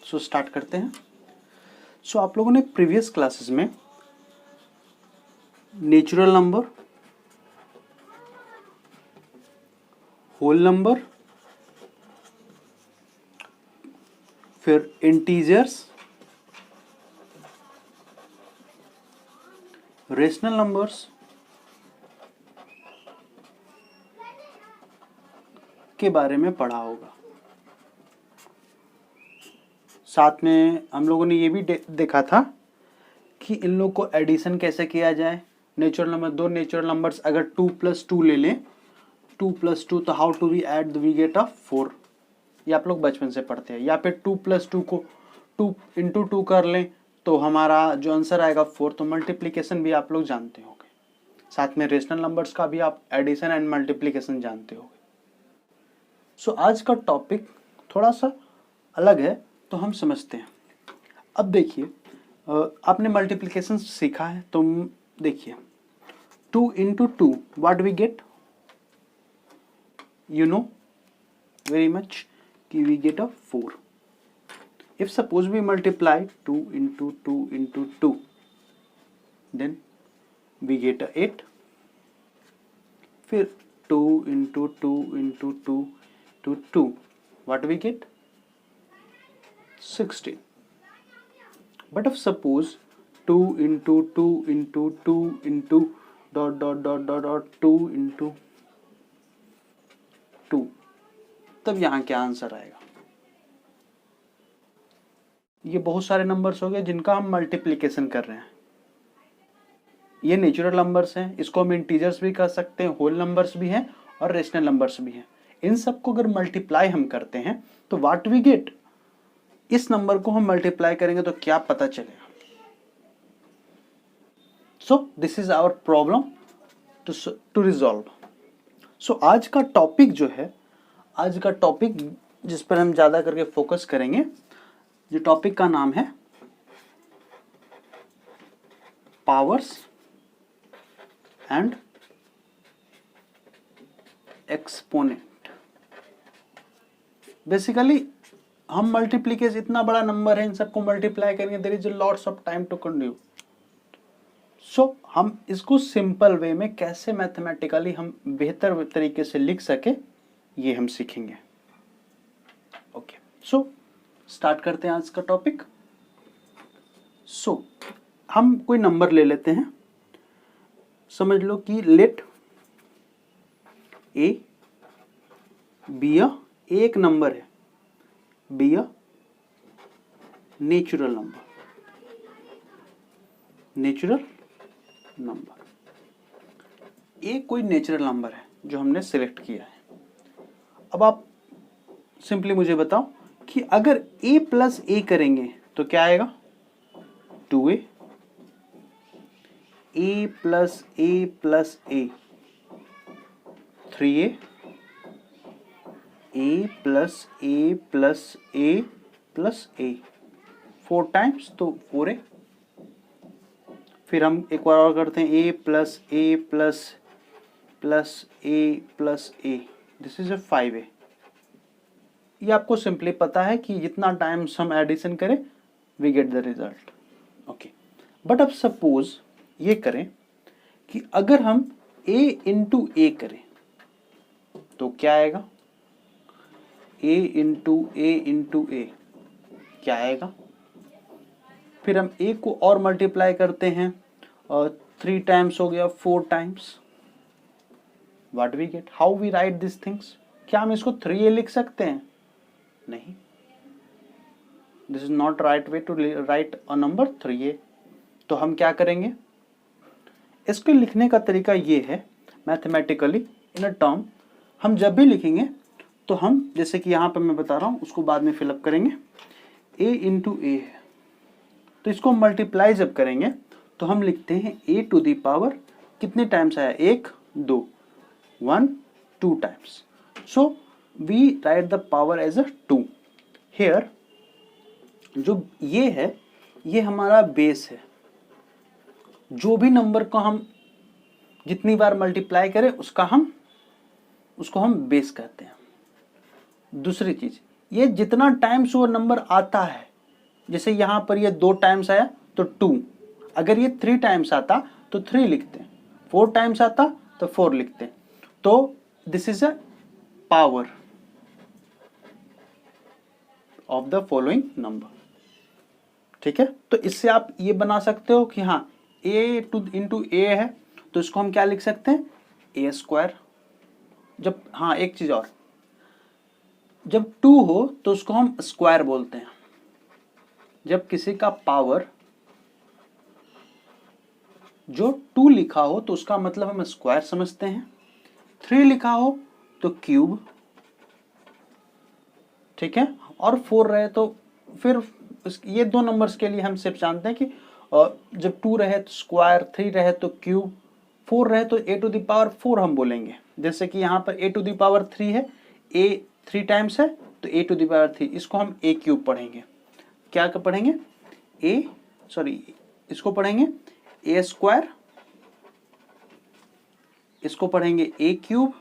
So start करते हैं। सो आप लोगों ने प्रीवियस क्लासेस में नेचुरल नंबर, होल नंबर, फिर इंटीजर्स, रेशनल नंबर्स के बारे में पढ़ा होगा। साथ में हम लोगों ने ये भी देखा था कि इन लोग को एडिशन कैसे किया जाए। नेचुरल नंबर, दो नेचुरल नंबर्स अगर 2 + 2 ले लें, 2 + 2, तो how to we add we get a 4। ये आप लोग बचपन से पढ़ते हैं। या फिर 2 + 2 को 2 × 2 कर लें तो हमारा जो आंसर आएगा 4। तो मल्टीप्लिकेशन भी आप लोग जानते होंगे। साथ में रेशनल नंबर्स का भी आप एडिशन एंड मल्टीप्लिकेशन जानते होंगे। सो आज का टॉपिक थोड़ा सा अलग है, तो हम समझते हैं। अब देखिए, आपने मल्टीप्लिकेशन सीखा है, तो देखिए 2 × 2 what we get, you know very much कि we get a 4। If suppose we multiply 2 × 2 × 2 then we get a 8। फिर 2 × 2 × 2 to 2, what we get? 16. But if suppose 2 × 2 × 2 × ... 2 × 2, तब यहाँ क्या आंसर आएगा? ये बहुत सारे नंबर्स हो गए जिनका हम मल्टीप्लिकेशन कर रहे हैं। ये नेचुरल नंबर्स हैं, इसको हम इंटीजर्स भी कर सकते हैं, होल नंबर्स भी हैं और रेशनल नंबर्स भी हैं। इन सबको अगर मल्टीप्लाई हम करते हैं तो व्हाट वी गेट, इस नंबर को हम मल्टीप्लाई करेंगे तो क्या पता चलेगा। So this is our problem to resolve. So आज का टॉपिक जो है, आज का टॉपिक जिस पर हम ज्यादा करके फोकस करेंगे, जो टॉपिक का नाम है पावर्स एंड एक्सपोनेंट। बेसिकली हम मल्टीप्लिकेशन, इतना बड़ा नंबर है, इन सबको मल्टीप्लाई करेंगे, there is lots of time to conduct. So हम इसको सिंपल वे में कैसे मैथमेटिकली हम बेहतर तरीके से लिख सके, ये हम सीखेंगे। ओके, सो स्टार्ट करते हैं आज का टॉपिक। सो हम कोई नंबर ले लेते हैं। समझ लो कि लेट ए बी अ, एक नंबर है, be a natural number, natural number. A कोई नेचुरल नंबर है जो हमने सिलेक्ट किया है। अब आप सिंपली मुझे बताओ कि अगर a + a करेंगे तो क्या आएगा? 2a, a + a + a 3a, a + a + a + a 4 times, तो 4a। फिर हम एक बार और करते हैं, a + a + a, this is 5a। ये आपको सिंपली पता है कि जितना टाइम्स हम एडिशन करें we get the result. Okay, but अब सपोज ये करें कि अगर हम a × a करें तो क्या आएगा? a × a क्या आएगा? फिर हम a को और मल्टीप्लाई करते हैं और 3 टाइम्स हो गया, 4 times, what we get? How we write this things? क्या हम इसको 3a लिख सकते हैं? नहीं, this is not right way to write a number 3a। तो हम क्या करेंगे? इसको लिखने का तरीका ये है, मैथमेटिकली इन अ टर्म, हम जब भी लिखेंगे तो हम, जैसे कि यहाँ पर मैं बता रहा हूँ, उसको बाद में फिलअप करेंगे। a × a है, तो इसको मल्टीप्लाई जब करेंगे तो हम लिखते हैं a⁴ कितने टाइम्स आया? 1 2, 1 2 times. So we write the power as a 2। Here जो ये है, ये हमारा बेस है। जो भी नंबर को हम जितनी बार मल्टीप्लाई करें उसको हम बेस कहते हैं। दूसरी चीज, ये जितना टाइम्स वो नंबर आता है जैसे यहाँ पर ये 2 टाइम्स आया तो 2, अगर ये 3 टाइम्स आता तो 3 लिखते, 4 टाइम्स आता तो 4 लिखते। तो this is a power of the following number. ठीक है, तो इससे आप ये बना सकते हो कि हाँ a टू इंटू ए है तो इसको हम क्या लिख सकते हैं, ए स्क्वायर। जब, हाँ एक चीज और, जब 2 हो तो उसको हम स्क्वायर बोलते हैं। जब किसी का पावर जो 2 लिखा हो तो उसका मतलब हम स्क्वायर समझते हैं, 3 लिखा हो तो क्यूब, ठीक है, और 4 रहे तो फिर ये 2 नंबर्स के लिए हम सिर्फ जानते हैं कि जब 2 रहे तो स्क्वायर, 3 रहे तो क्यूब, 4 रहे तो a टू द पावर 4 हम बोलेंगे। जैसे कि यहाँ पर a टू द पावर 3 है, a 3 टाइम्स है तो a टू द पावर 3, इसको हम a क्यूब पढ़ेंगे। क्या पढ़ेंगे, इसको पढ़ेंगे a स्क्वायर, इसको पढ़ेंगे a क्यूब।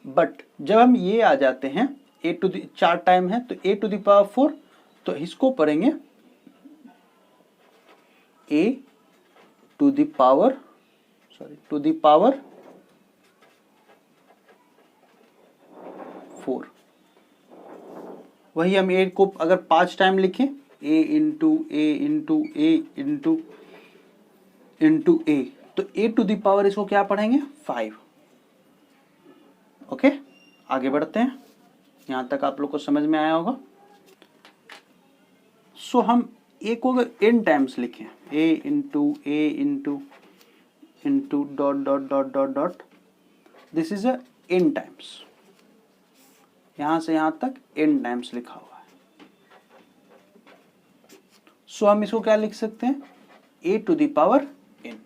बट जब हम ये आ जाते हैं a टू द 4 टाइम है तो a टू द पावर 4, तो इसको पढ़ेंगे a to the power to the power 4। वही हम a को अगर 5 टाइम लिखें, a into a into a into into a, तो a टू द पावर इसको क्या पढ़ेंगे, 5। ओके, आगे बढ़ते हैं, यहां तक आप लोग को समझ में आया होगा। सो हम a को अगर n टाइम्स लिखें, a into a into into dot dot dot dot dot, this is a n times, यहां से यहां तक n टाइम्स लिखा हुआ है। सो हम इसको क्या लिख सकते हैं, a to the power n।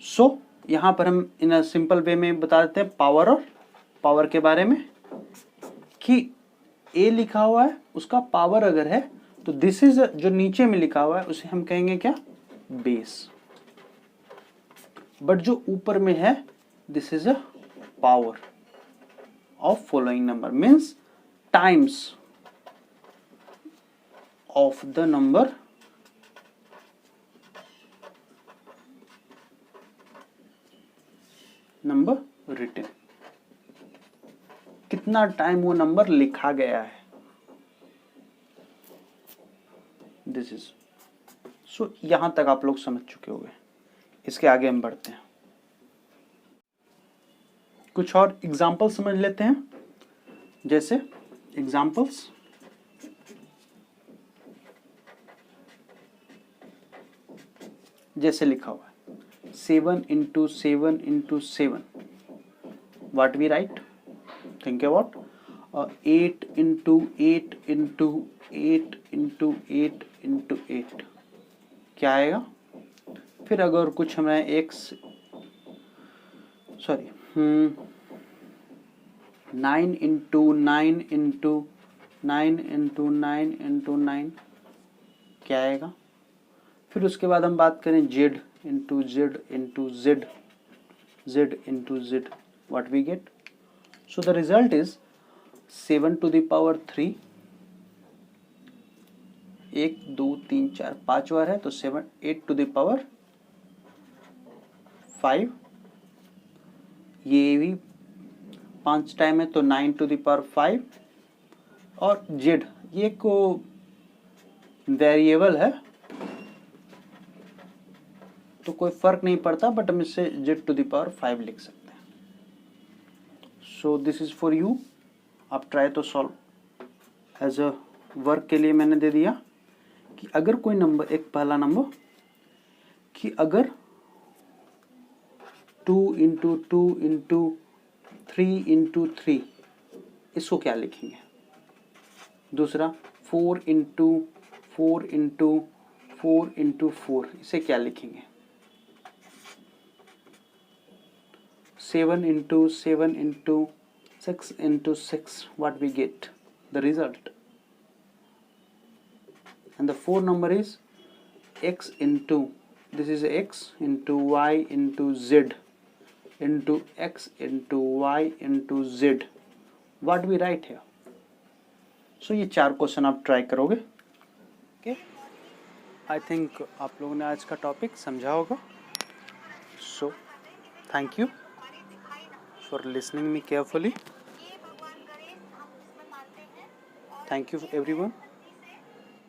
So यहां पर हम इन अ सिंपल वे में बता देते हैं पावर और पावर के बारे में, कि a लिखा हुआ है उसका पावर अगर है तो दिस इज जो नीचे में लिखा हुआ है उसे हम कहेंगे क्या, बेस। बट जो ऊपर में है this is a power of following number, means times of the number written, कितना टाइम वो नंबर लिखा गया है, दिस इज। सो यहां तक आप लोग समझ चुके होंगे। इसके आगे हम बढ़ते हैं, कुछ और एग्जाम्पल समझ लेते हैं। जैसे एग्जाम्पल्स, जैसे लिखा हुआ है 7 into 7 into 7, what we write, think about 8 into 8 into 8 into 8 into 8, क्या आएगा। फिर अगर कुछ हमें X 9 into 9 into 9 into 9 into 9, क्या आएगा। फिर उसके बाद हम बात करें Z into Z into Z, Z into Z, what we get. So the result is 7 to the power 3, 1 2 3 4 5 बार है तो 7, 8 टू द पावर 5, ये भी 5 टाइम है तो 9 टू द पावर 5, और जेड ये को वेरिएबल है तो कोई फर्क नहीं पड़ता, बट हम इससे जेड टू द पावर 5 लिख सकते हैं। सो दिस इज फॉर यू, आप ट्राई तो सॉल्व एज अ वर्क के लिए मैंने दे दिया कि अगर कोई नंबर, एक पहला नंबर कि अगर 2 इंटू 2 इंटू 3 इंटू 3, इसको क्या लिखेंगे। दूसरा 4 इंटू 4 इंटू 4 इंटू 4, इसे क्या लिखेंगे। 7 into 7 into 6 into 6, what we get, the result. And the fourth number is x into, this is x into y into z into x into y into z, what we write here. सो ये 4 question आप try करोगे। Okay, I think आप लोगों ने आज का topic समझा होगा। So thank you for listening me carefully. Thank you everyone.